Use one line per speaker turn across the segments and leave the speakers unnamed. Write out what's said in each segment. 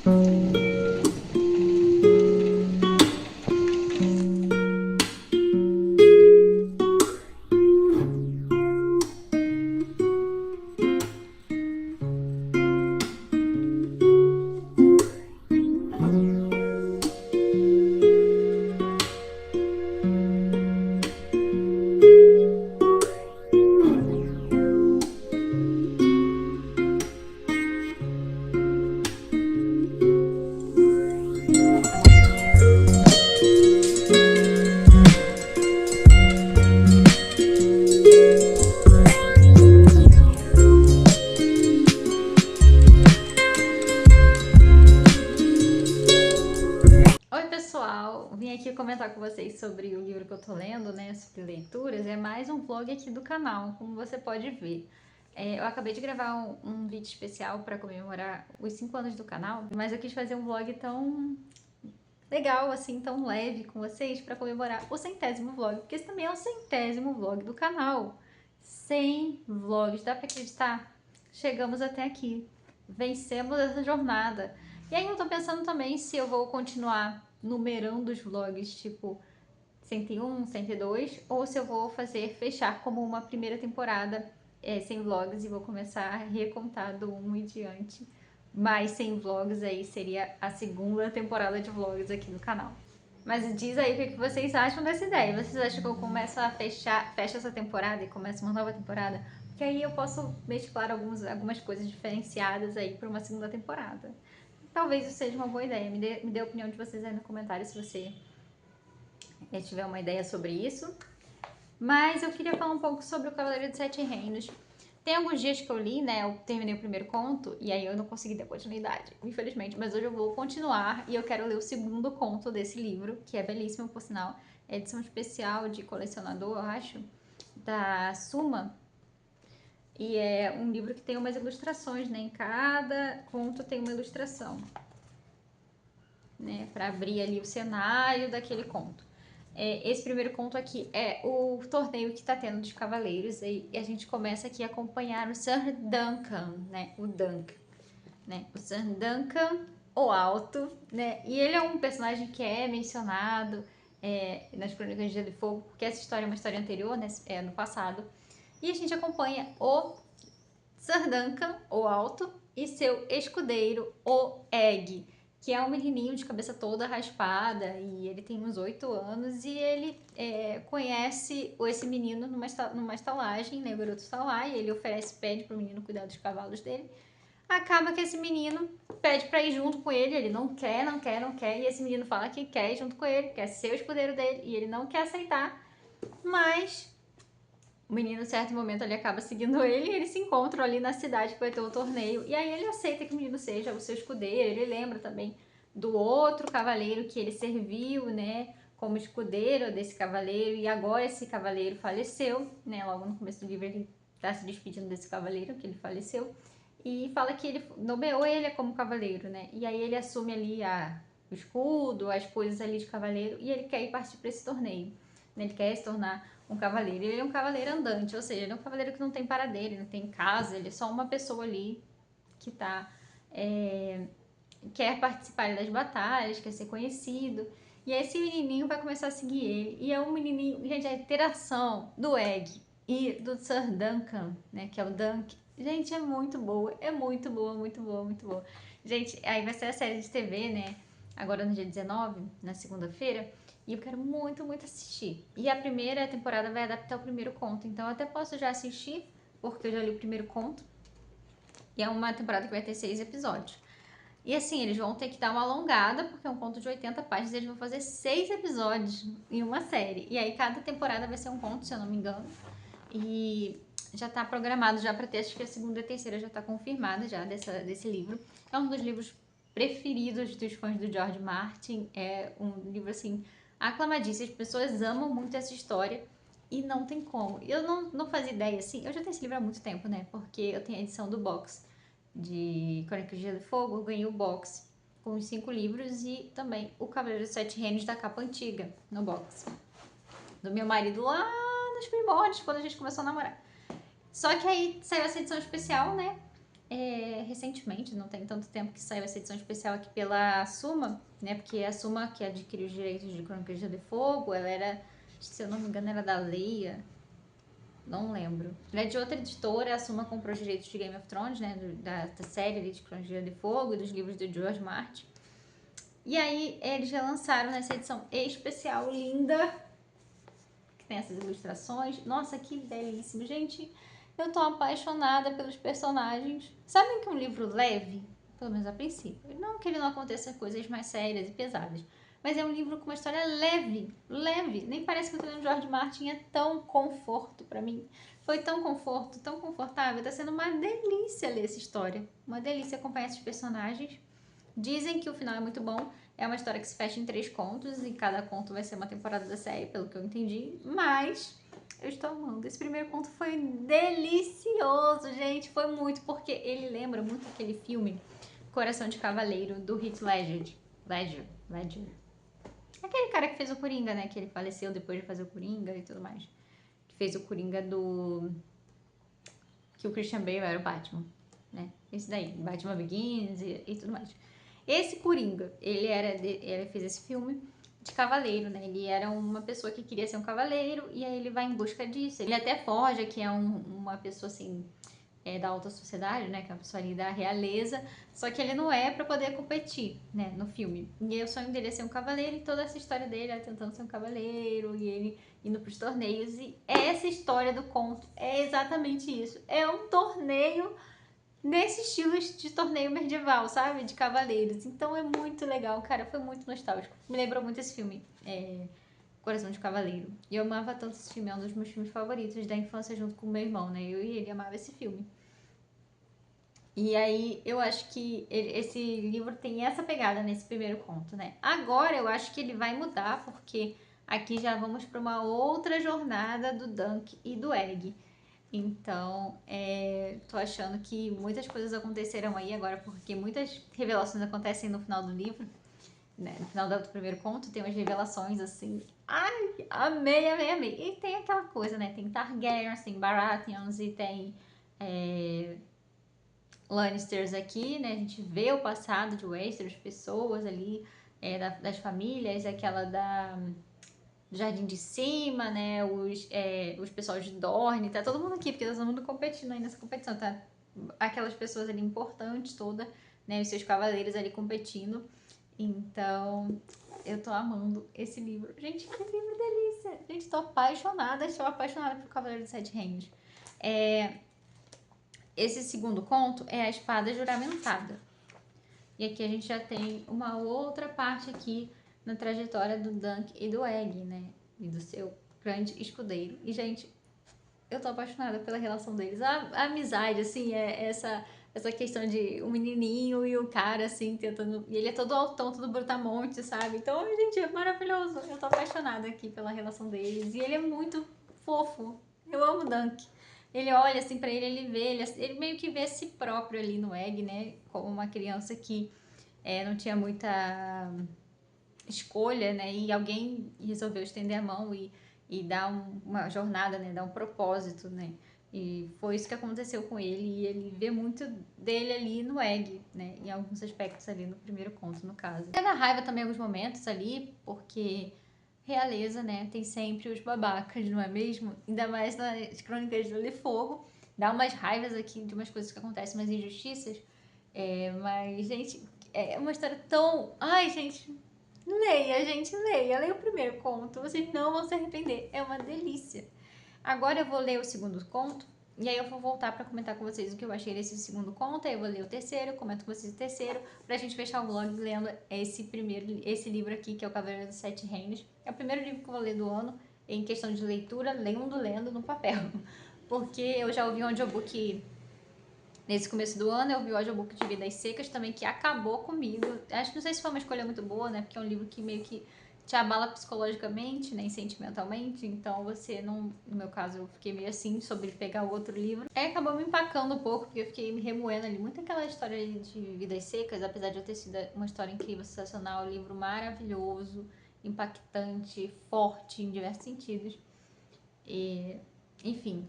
Oi pessoal, vim aqui comentar com vocês sobre o livro que eu tô lendo, né, sobre leituras. É mais um vlog aqui do canal, como você pode ver. Eu acabei de gravar um vídeo especial para comemorar os 5 anos do canal, mas eu quis fazer um vlog tão legal, assim, tão leve com vocês para comemorar o 100º vlog, porque esse também é o 100º vlog do canal. 100 vlogs, dá para acreditar? Chegamos até aqui, vencemos essa jornada. E aí eu tô pensando também se eu vou continuar numerando os vlogs, tipo 101, 102, ou se eu vou fechar como uma primeira temporada sem vlogs e vou começar a recontar do 1 em diante. Mais 100 vlogs aí seria a segunda temporada de vlogs aqui no canal. Mas diz aí o que vocês acham dessa ideia. Vocês acham que eu começo a fecho essa temporada e começo uma nova temporada? Porque aí eu posso mesclar algumas coisas diferenciadas aí para uma segunda temporada. Talvez isso seja uma boa ideia. Me dê a opinião de vocês aí no comentário se você tiver uma ideia sobre isso. Mas eu queria falar um pouco sobre o Cavaleiro dos Sete Reinos. Tem alguns dias que eu li, né? Eu terminei o primeiro conto e aí eu não consegui dar continuidade, infelizmente. Mas hoje eu vou continuar e eu quero ler o segundo conto desse livro, que é belíssimo, por sinal. É edição especial de colecionador, eu acho, da Suma. E é um livro que tem umas ilustrações, né? Em cada conto tem uma ilustração, né? Para abrir ali o cenário daquele conto. Esse primeiro conto aqui é o torneio que está tendo dos cavaleiros e a gente começa aqui a acompanhar o Sir Duncan, né? O Duncan, né? O Sir Duncan, o Alto, né? E ele é um personagem que é mencionado nas Crônicas de Gelo e Fogo, porque essa história é uma história anterior, né? No passado. E a gente acompanha o Sir Duncan, o Alto, e seu escudeiro, o Egg, que é um menininho de cabeça toda raspada e ele tem uns 8 anos e ele conhece esse menino numa estalagem, né? O garoto está lá e ele pede pro menino cuidar dos cavalos dele. Acaba que esse menino pede pra ir junto com ele, ele não quer, e esse menino fala que quer ir junto com ele, quer ser o escudeiro dele e ele não quer aceitar, mas o menino, em certo momento, ele acaba seguindo ele e eles se encontram ali na cidade que vai ter o torneio. E aí ele aceita que o menino seja o seu escudeiro. Ele lembra também do outro cavaleiro que ele serviu, né, como escudeiro desse cavaleiro. E agora esse cavaleiro faleceu, né, logo no começo do livro ele tá se despedindo desse cavaleiro que ele faleceu. E fala que ele nomeou ele como cavaleiro, né, e aí ele assume ali o escudo, as coisas ali de cavaleiro e ele quer ir partir para esse torneio. Ele quer se tornar um cavaleiro. Ele é um cavaleiro andante, ou seja, ele é um cavaleiro que não tem paradeiro, ele não tem casa, ele é só uma pessoa ali que quer participar das batalhas, quer ser conhecido. E aí esse menininho vai começar a seguir ele. E é um menininho, gente, a interação do Egg e do Sir Duncan, né, que é o Dunk, gente, é muito boa, é muito boa, muito boa, muito boa. Gente, aí vai ser a série de TV, né, agora no dia 19, na segunda-feira, e eu quero muito, muito assistir. E a primeira temporada vai adaptar o primeiro conto, então eu até posso já assistir, porque eu já li o primeiro conto. E é uma temporada que vai ter 6 episódios. E assim, eles vão ter que dar uma alongada, porque é um conto de 80 páginas, eles vão fazer 6 episódios em uma série. E aí cada temporada vai ser um conto, se eu não me engano. E já tá programado já para ter, acho que a segunda e a terceira já tá confirmada já desse livro. É um dos livros preferidos dos fãs do George Martin. É um livro, assim, aclamadíssimo. As pessoas amam muito essa história e não tem como. Eu não fazia ideia, assim, eu já tenho esse livro há muito tempo, né? Porque eu tenho a edição do box de Crônicas de Gelo e Fogo, eu ganhei o box com os 5 livros e também o Cavaleiro dos Sete Reinos da capa antiga no box. Do meu marido lá nos primórdios, quando a gente começou a namorar. Só que aí saiu essa edição especial, né? recentemente, não tem tanto tempo que saiu essa edição especial aqui pela Suma, né? Porque a Suma que adquiriu os direitos de Crônicas de Gelo e Fogo, ela era, se eu não me engano, era da Leia, não lembro. Ela é de outra editora, a Suma comprou os direitos de Game of Thrones, né? Da série ali de Crônicas de Gelo e Fogo e dos livros do George Martin. E aí eles relançaram nessa edição especial linda, que tem essas ilustrações. Nossa, que belíssimo, gente. Eu tô apaixonada pelos personagens. Sabem que um livro leve, pelo menos a princípio, não que ele não aconteça coisas mais sérias e pesadas, mas é um livro com uma história leve, leve. Nem parece que eu tô lendo George Martin, é tão conforto pra mim. Foi tão conforto, tão confortável, tá sendo uma delícia ler essa história. Uma delícia acompanhar esses personagens. Dizem que o final é muito bom. É uma história que se fecha em 3 contos e cada conto vai ser uma temporada da série, pelo que eu entendi. Mas eu estou amando. Esse primeiro conto foi delicioso, gente. Foi muito, porque ele lembra muito aquele filme Coração de Cavaleiro, do Heath Ledger. Ledger. Aquele cara que fez o Coringa, né? Que ele faleceu depois de fazer o Coringa e tudo mais. Que fez o Coringa do... que o Christian Bale era o Batman, né? Esse daí, Batman Begins e tudo mais. Esse Coringa, ele fez esse filme de cavaleiro, né? Ele era uma pessoa que queria ser um cavaleiro e aí ele vai em busca disso. Ele até forja que é uma pessoa assim da alta sociedade, né? Que é uma pessoa ali da realeza, só que ele não é pra poder competir, né? No filme. E aí o sonho dele é ser um cavaleiro e toda essa história dele é tentando ser um cavaleiro e ele indo pros torneios. E essa história do conto é exatamente isso. É um torneio nesse estilo de torneio medieval, sabe? De cavaleiros. Então é muito legal, cara. Foi muito nostálgico. Me lembrou muito esse filme, Coração de Cavaleiro. E eu amava tanto esse filme, é um dos meus filmes favoritos da infância junto com o meu irmão, né? Eu e ele amava esse filme. E aí eu acho que esse livro tem essa pegada nesse primeiro conto, né? Agora eu acho que ele vai mudar, porque aqui já vamos para uma outra jornada do Dunk e do Egg. Então, tô achando que muitas coisas aconteceram aí agora, porque muitas revelações acontecem no final do livro, né? No final do primeiro conto tem umas revelações assim. Ai, amei, amei, amei. E tem aquela coisa, né? Tem Targaryens, tem Baratheons e tem Lannisters aqui, né? A gente vê o passado de Westeros, pessoas ali, das famílias, aquela do Jardim de Cima, né? Os pessoal de Dorne, tá todo mundo aqui, porque tá todo mundo competindo aí nessa competição, tá? Aquelas pessoas ali importantes toda, né? Os seus cavaleiros ali competindo. Então, eu tô amando esse livro. Gente, que livro delícia! Gente, tô apaixonada, estou apaixonada por Cavaleiro dos Sete Reinos. Esse segundo conto é a Espada Juramentada. E aqui a gente já tem uma outra parte aqui na trajetória do Dunk e do Egg, né? E do seu grande escudeiro. E, gente, eu tô apaixonada pela relação deles. A amizade, assim, é essa questão de um menininho e o cara, assim, tentando... E ele é todo altão, todo brutamonte, sabe? Então, gente, é maravilhoso. Eu tô apaixonada aqui pela relação deles. E ele é muito fofo. Eu amo o Dunk. Ele olha, assim, pra ele vê... Ele meio que vê a si próprio ali no Egg, né? Como uma criança que não tinha muita escolha, né? E alguém resolveu estender a mão e dar uma jornada, né? Dar um propósito, né? E foi isso que aconteceu com ele. E ele vê muito dele ali no Egg, né? Em alguns aspectos ali no primeiro conto, no caso. É da raiva também em alguns momentos ali, porque realeza, né? Tem sempre os babacas, não é mesmo? Ainda mais nas Crônicas de Gelo e Fogo. Dá umas raivas aqui de umas coisas que acontecem, umas injustiças. Mas, gente, é uma história tão... Ai, gente, leia, gente, leia. Leia o primeiro conto, vocês não vão se arrepender. É uma delícia. Agora eu vou ler o segundo conto, e aí eu vou voltar para comentar com vocês o que eu achei desse segundo conto, aí eu vou ler o terceiro, comento com vocês o terceiro, pra gente fechar o vlog lendo esse livro aqui, que é o Cavaleiro dos Sete Reinos. É o primeiro livro que eu vou ler do ano, em questão de leitura, lendo no papel. Porque eu já ouvi um audiobook nesse começo do ano, eu vi o audiobook de Vidas Secas também, que acabou comigo. Acho que não sei se foi uma escolha muito boa, né? Porque é um livro que meio que te abala psicologicamente, né? E sentimentalmente. Então você não... No meu caso, eu fiquei meio assim sobre pegar o outro livro. Acabou me empacando um pouco, porque eu fiquei me remoendo ali. Muito aquela história ali de Vidas Secas, apesar de eu ter sido uma história incrível, sensacional, um livro maravilhoso, impactante, forte em diversos sentidos. Enfim,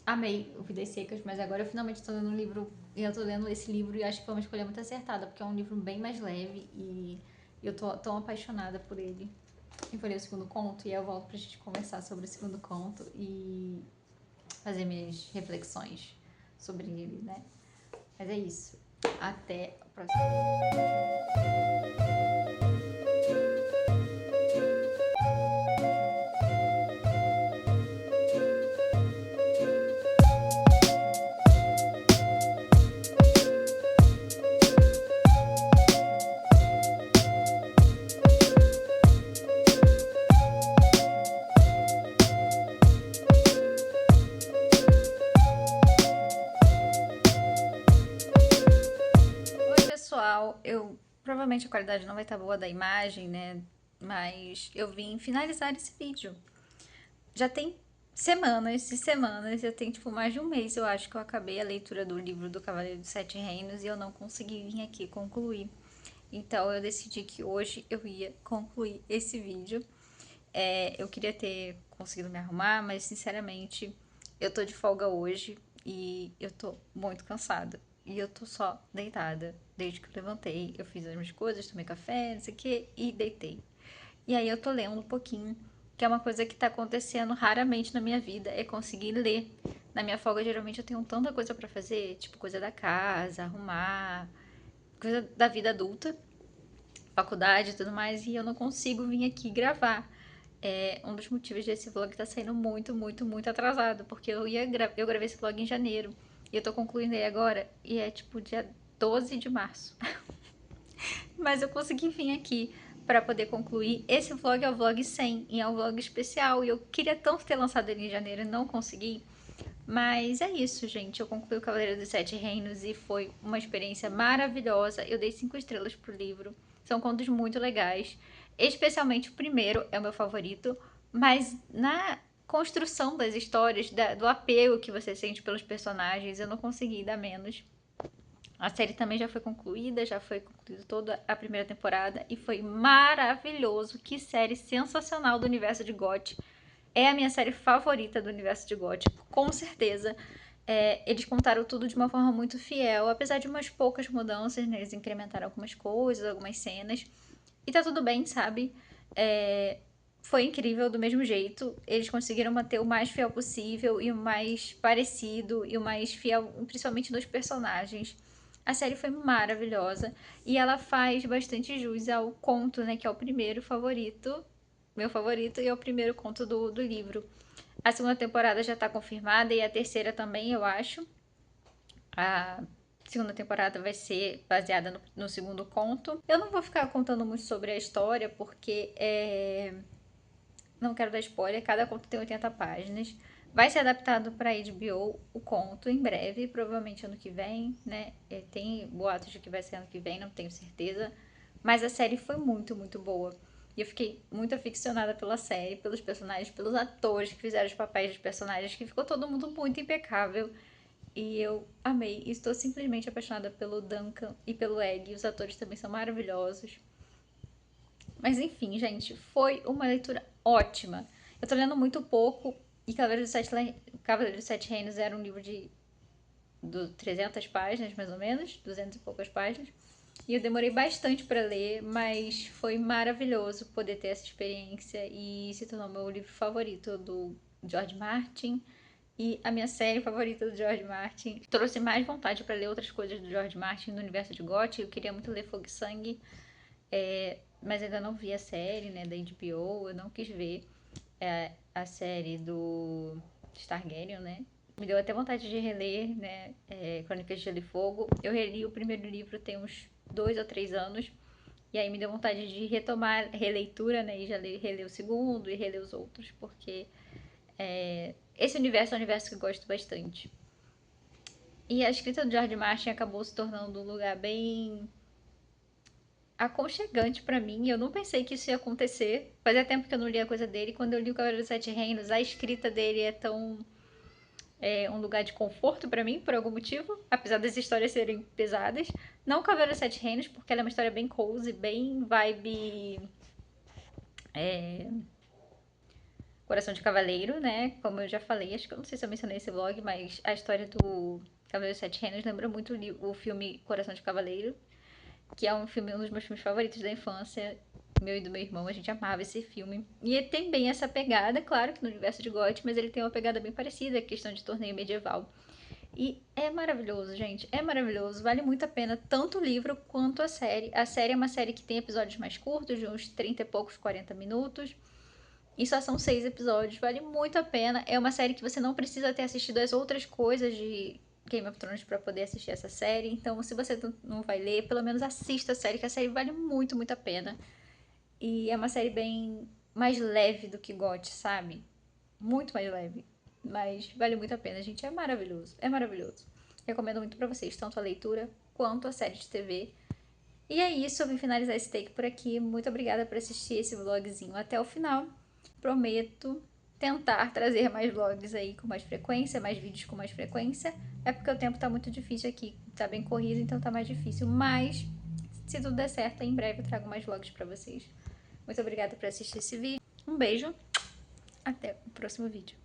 amei o Vidas Secas, mas agora eu finalmente tô lendo um livro, e eu tô lendo esse livro e acho que foi uma escolha muito acertada, porque é um livro bem mais leve e eu tô tão apaixonada por ele. Eu vou ler o segundo conto e aí eu volto pra gente conversar sobre o segundo conto e fazer minhas reflexões sobre ele, né? Mas é isso. Até a próxima. Oi, pessoal. Provavelmente a qualidade não vai estar boa da imagem, né? Mas eu vim finalizar esse vídeo. Já tem semanas e semanas, já tem tipo mais de um mês, eu acho que eu acabei a leitura do livro do Cavaleiro dos Sete Reinos e eu não consegui vir aqui concluir. Então eu decidi que hoje eu ia concluir esse vídeo. Eu queria ter conseguido me arrumar, mas sinceramente eu tô de folga hoje e eu tô muito cansada. E eu tô só deitada. Desde que eu levantei, eu fiz as minhas coisas, tomei café, não sei o que, e deitei. E aí eu tô lendo um pouquinho, que é uma coisa que tá acontecendo raramente na minha vida, é conseguir ler. Na minha folga, geralmente eu tenho tanta coisa pra fazer, tipo coisa da casa, arrumar, coisa da vida adulta, faculdade e tudo mais, e eu não consigo vir aqui gravar. É um dos motivos desse vlog tá saindo muito atrasado, porque eu gravei esse vlog em janeiro, e eu tô concluindo ele agora, e é tipo dia 12 de março. Mas eu consegui vir aqui para poder concluir. Esse vlog é o vlog 100 e é um vlog especial. E eu queria tanto ter lançado ele em janeiro e não consegui. Mas é isso, gente. Eu concluí o Cavaleiro dos Sete Reinos e foi uma experiência maravilhosa. Eu dei 5 estrelas pro livro. São contos muito legais. Especialmente o primeiro é o meu favorito. Mas na construção das histórias, do apego que você sente pelos personagens, eu não consegui dar menos. A série também já foi concluída, já foi concluída toda a primeira temporada e foi maravilhoso. Que série sensacional do universo de GOT. É a minha série favorita do universo de GOT, com certeza. Eles contaram tudo de uma forma muito fiel, apesar de umas poucas mudanças, né? Eles incrementaram algumas coisas, algumas cenas. E tá tudo bem, sabe? Foi incrível do mesmo jeito. Eles conseguiram manter o mais fiel possível e o mais parecido e o mais fiel, principalmente nos personagens. A série foi maravilhosa e ela faz bastante jus ao conto, né? Que é o primeiro favorito, meu favorito, e é o primeiro conto do livro. A segunda temporada já tá confirmada e a terceira também, eu acho. A segunda temporada vai ser baseada no segundo conto. Eu não vou ficar contando muito sobre a história, porque não quero dar spoiler, cada conto tem 80 páginas. Vai ser adaptado para HBO o conto em breve, provavelmente ano que vem, né? Tem boatos de que vai ser ano que vem, não tenho certeza. Mas a série foi muito boa. E eu fiquei muito aficionada pela série, pelos personagens, pelos atores que fizeram os papéis dos personagens, que ficou todo mundo muito impecável. E eu amei. Estou simplesmente apaixonada pelo Duncan e pelo Egg. Os atores também são maravilhosos. Mas enfim, gente, foi uma leitura ótima. Eu tô lendo muito pouco e Cavaleiro dos Sete Reinos era um livro de 300 páginas, mais ou menos, 200 e poucas páginas. E eu demorei bastante para ler, mas foi maravilhoso poder ter essa experiência e se tornou meu livro favorito do George Martin e a minha série favorita do George Martin. Trouxe mais vontade para ler outras coisas do George Martin no universo de GOT. Eu queria muito ler Fogo e Sangue, mas ainda não vi a série, né, da HBO. Eu não quis ver a série do Targaryen, né? Me deu até vontade de reler, né, Crônicas de Gelo e Fogo. Eu reli o primeiro livro tem uns 2 ou 3 anos. E aí me deu vontade de retomar a releitura, né? E já reler o segundo e reler os outros, porque esse universo é um universo que eu gosto bastante. E a escrita do George Martin acabou se tornando um lugar bem aconchegante pra mim. Eu não pensei que isso ia acontecer. Fazia tempo que eu não lia a coisa dele. Quando eu li o Cavaleiro dos Sete Reinos, a escrita dele é tão um lugar de conforto pra mim, por algum motivo, apesar das histórias serem pesadas. Não o Cavaleiro dos Sete Reinos, porque ela é uma história bem cozy, bem vibe Coração de Cavaleiro, né? Como eu já falei, acho que eu não sei se eu mencionei esse vlog, mas a história do Cavaleiro dos Sete Reinos lembra muito o filme Coração de Cavaleiro, que é um dos meus filmes favoritos da infância, meu e do meu irmão, a gente amava esse filme. E ele tem bem essa pegada, claro que no universo de GOT, mas ele tem uma pegada bem parecida, a questão de torneio medieval. E é maravilhoso, gente, é maravilhoso, vale muito a pena tanto o livro quanto a série. A série é uma série que tem episódios mais curtos, de uns 30 e poucos, 40 minutos. E só são 6 episódios, vale muito a pena. É uma série que você não precisa ter assistido as outras coisas de Game of Thrones para poder assistir essa série. Então, se você não vai ler, pelo menos assista a série, que a série vale muito, muito a pena. E é uma série bem mais leve do que GOT, sabe? Muito mais leve. Mas vale muito a pena, gente. É maravilhoso. É maravilhoso. Recomendo muito para vocês, tanto a leitura quanto a série de TV. E é isso, eu vim finalizar esse take por aqui. Muito obrigada por assistir esse vlogzinho até o final. Prometo tentar trazer mais vlogs aí com mais frequência, mais vídeos com mais frequência. É porque o tempo tá muito difícil aqui, tá bem corrido, então tá mais difícil. Mas, se tudo der certo, em breve eu trago mais vlogs pra vocês. Muito obrigada por assistir esse vídeo. Um beijo, até o próximo vídeo.